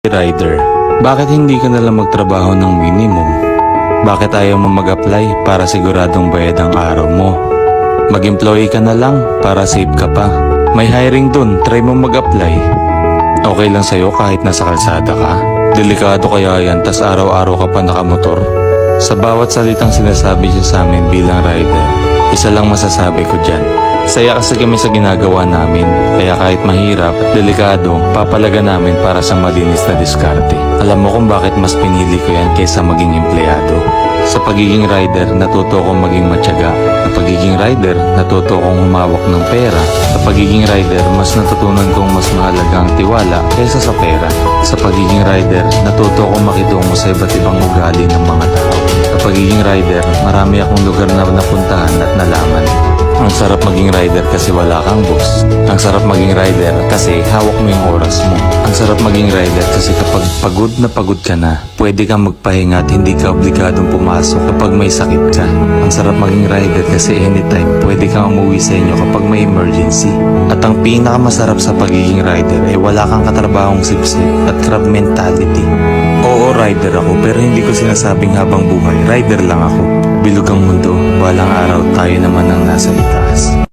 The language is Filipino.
Rider, bakit hindi ka nalang magtrabaho ng minimum? Bakit ayaw mo mag-apply para siguradong bayad ang araw mo? Mag-employee ka na lang para safe ka pa. May hiring dun, try mo mag-apply. Okay lang sa'yo kahit nasa kalsada ka? Delikado kaya yan tas araw-araw ka pa nakamotor? Sa bawat salitang sinasabi siya sa amin bilang rider, isa lang masasabi ko dyan. Saya kasi kami sa ginagawa namin, kaya kahit mahirap at delikado, papalaga namin para sa malinis na diskarte. Alam mo kung bakit mas pinili ko yan kaysa maging empleyado. Sa pagiging rider, natuto kong maging matyaga. Sa pagiging rider, natuto kong humawak ng pera. Sa pagiging rider, mas natutunan kong mas mahalaga ang tiwala kaysa sa pera. Sa pagiging rider, natuto kong makitungo sa iba't ibang ugali ng mga tao. Sa pagiging rider, marami akong lugar na napuntahan at nalaman. Ang sarap maging rider kasi wala kang boss. Ang sarap maging rider kasi hawak mo yung oras mo. Ang sarap maging rider kasi kapag pagod ka na, pwede kang magpahinga at hindi ka obligadong pumasok kapag may sakit ka. Ang sarap maging rider kasi anytime pwede kang umuwi sa inyo kapag may emergency. At ang pinakamasarap sa pagiging rider ay wala kang katrabahong sipsip at crab mentality. Oo, rider ako pero hindi ko sinasabing habang buhay, rider lang ako. Bilog ang mundo, balang araw tayo naman ang nasa itaas.